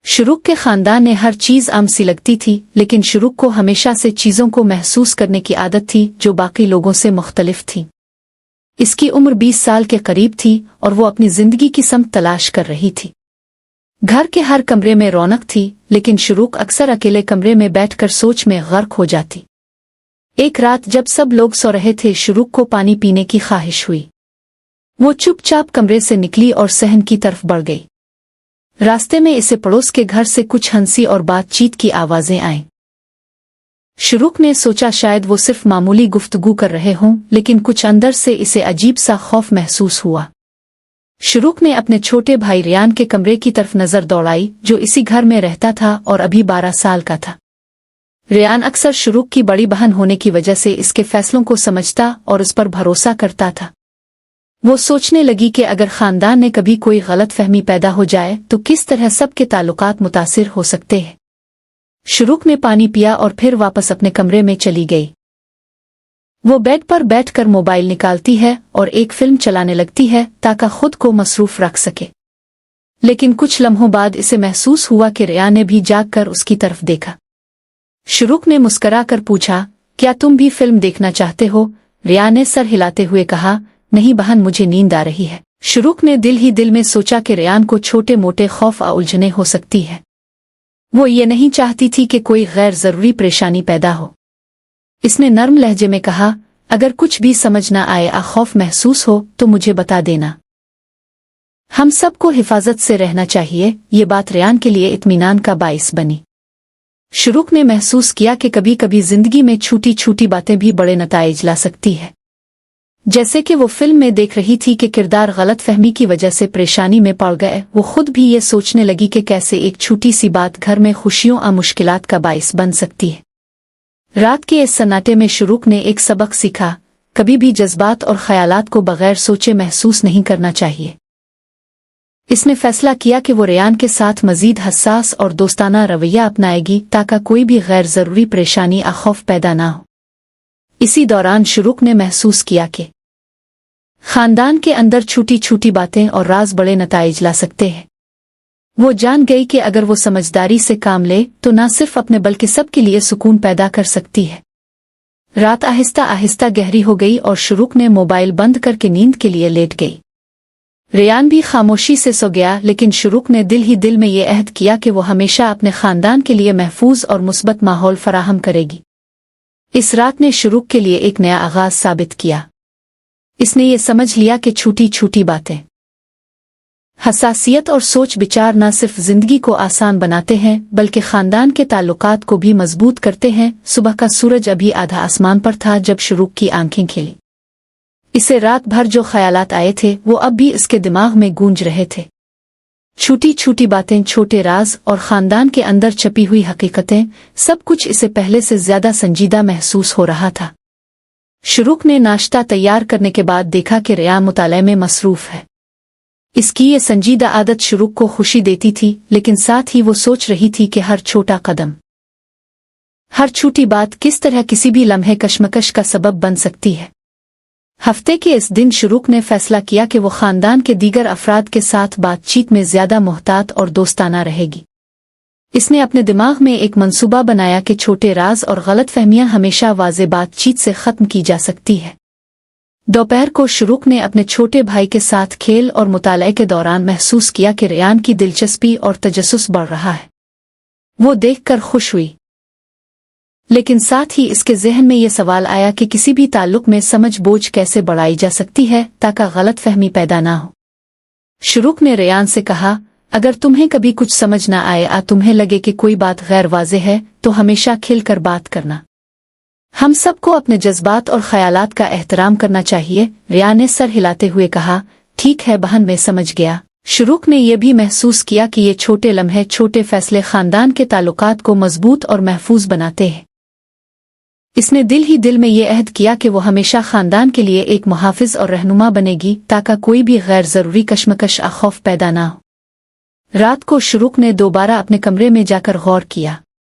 शुरुक के खानदान ने हर चीज़ आम सी लगती थी, लेकिन शुरुक को हमेशा से चीज़ों को महसूस करने की आदत थी जो बाकी लोगों से मुख्तलिफ थी। इसकी उम्र 20 साल के करीब थी और वो अपनी जिंदगी की समत तलाश कर रही थी। घर के हर कमरे में रौनक थी, लेकिन शुरुक अक्सर अकेले कमरे में बैठकर सोच में गर्क हो जाती। एक रात जब सब लोग सो रहे थे, शुरुक को पानी पीने की ख्वाहिश हुई। वो चुपचाप कमरे से निकली और सहन की तरफ बढ़ गई। रास्ते में इसे पड़ोस के घर से कुछ हंसी और बातचीत की आवाजें आईं। शुरुक ने सोचा शायद वो सिर्फ मामूली गुफ्तगू कर रहे हों, लेकिन कुछ अंदर से इसे अजीब सा खौफ महसूस हुआ। शुरुक ने अपने छोटे भाई रियान के कमरे की तरफ नजर दौड़ाई, जो इसी घर में रहता था और अभी 12 साल का था। रियान अक्सर शुरुक की बड़ी बहन होने की वजह से इसके फैसलों को समझता और उस पर भरोसा करता था। वो सोचने लगी कि अगर खानदान में कभी कोई गलत फहमी पैदा हो जाए तो किस तरह सबके ताल्लुकात मुतासिर हो सकते हैं। शुरुक ने पानी पिया और फिर वापस अपने कमरे में चली गई। वो बेड पर बैठकर मोबाइल निकालती है और एक फिल्म चलाने लगती है ताकि खुद को मसरूफ रख सके। लेकिन कुछ लम्हों बाद इसे महसूस हुआ कि रियान ने भी जागकर उसकी तरफ देखा। शुरुक ने मुस्कराकर पूछा, क्या तुम भी फिल्म देखना चाहते हो? रियान ने सर हिलाते हुए कहा, नहीं बहन, मुझे नींद आ रही है। शुरुक ने दिल ही दिल में सोचा कि रियान को छोटे मोटे खौफ और उलझने हो सकती है। वो ये नहीं चाहती थी कि कोई गैर जरूरी परेशानी पैदा हो। इसने नर्म लहजे में कहा, अगर कुछ भी समझ न आए या खौफ महसूस हो तो मुझे बता देना। हम सबको हिफाजत से रहना चाहिए। ये बात रियान के लिए इत्मीनान का बाइस बनी। शुरुक ने महसूस किया कि कभी कभी जिंदगी में छोटी छोटी बातें भी बड़े नताइज ला सकती है। जैसे कि वो फिल्म में देख रही थी कि किरदार गलत फहमी की वजह से परेशानी में पड़ गए, वो खुद भी ये सोचने लगी कि कैसे एक छोटी सी बात घर में खुशियों और मुश्किलात का बाइस बन सकती है। रात के इस सन्नाटे में शुरुक ने एक सबक सीखा, कभी भी जज्बात और ख्यालात को बगैर सोचे महसूस नहीं करना चाहिए। इसने फैसला किया कि वो रियान के साथ मजीद हसास और दोस्ताना रवैया अपनाएगी ताकि कोई भी गैर जरूरी परेशानी या खौफ पैदा ना हो। इसी दौरान शुरुक ने महसूस किया कि खानदान के अंदर छोटी छोटी बातें और राज बड़े नताइज ला सकते हैं। वो जान गई कि अगर वो समझदारी से काम ले तो न सिर्फ अपने बल्कि सबके लिए सुकून पैदा कर सकती है। रात आहिस्ता आहिस्ता गहरी हो गई और शुरुक ने मोबाइल बंद करके नींद के लिए लेट गई। रियान भी खामोशी से सो गया, लेकिन शुरुक ने दिल ही दिल में ये अहद किया कि वो हमेशा अपने खानदान के लिए महफूज और मुस्बत माहौल फराहम करेगी। इस रात ने शुरुक के लिए एक नया आगाज साबित किया। इसने ये समझ लिया कि छोटी छोटी बातें, हसासियत और सोच विचार न सिर्फ जिंदगी को आसान बनाते हैं बल्कि खानदान के ताल्लुकात को भी मजबूत करते हैं। सुबह का सूरज अभी आधा आसमान पर था जब शुरुक की आंखें खिली। इसे रात भर जो ख्यालात आए थे वो अब भी इसके दिमाग में गूंज रहे थे। छोटी छोटी बातें, छोटे राज और खानदान के अंदर छपी हुई हकीकतें, सब कुछ इसे पहले से ज्यादा संजीदा महसूस हो रहा था। शुरुक ने नाश्ता तैयार करने के बाद देखा कि रियान मुताले में मसरूफ है। इसकी ये संजीदा आदत शुरुक को खुशी देती थी, लेकिन साथ ही वो सोच रही थी कि हर छोटा कदम, हर छोटी बात किस तरह किसी भी लम्हे कश्मकश का सबब बन सकती है। हफ्ते के इस दिन शुरुक ने फैसला किया कि वो खानदान के दीगर अफराद के साथ बातचीत में ज्यादा मोहतात और दोस्ताना रहेगी। इसने अपने दिमाग में एक मंसूबा बनाया कि छोटे राज और गलत फहमियां हमेशा वाज़े बातचीत से खत्म की जा सकती है। दोपहर को शुरुक ने अपने छोटे भाई के साथ खेल और मुताले के दौरान महसूस किया कि रियान की दिलचस्पी और तजस्सुस बढ़ रहा है। वो देखकर खुश हुई, लेकिन साथ ही इसके जहन में ये सवाल आया कि किसी भी ताल्लुक में समझ बूझ कैसे बढ़ाई जा सकती है ताकि गलत फहमी पैदा ना हो। शुरुक ने रियान से कहा, अगर तुम्हें कभी कुछ समझ ना आए या तुम्हें लगे कि कोई बात गैर वाज़े है तो हमेशा खिलकर बात करना। हम सबको अपने जज्बात और ख्यालात का एहतराम करना चाहिए। रियान ने सर हिलाते हुए कहा, ठीक है बहन, मैं समझ गया। शुरुक ने यह भी महसूस किया कि ये छोटे लम्हे, छोटे फैसले खानदान के ताल्लुकात को मजबूत और महफूज बनाते हैं। इसने दिल ही दिल में ये अहद किया कि वो हमेशा खानदान के लिए एक मुहाफिज और रहनुमा बनेगी ताकि कोई भी गैर जरूरी कश्मकश या खौफ पैदा ना हो। रात को शुरुक ने दोबारा अपने कमरे में जाकर गौर किया।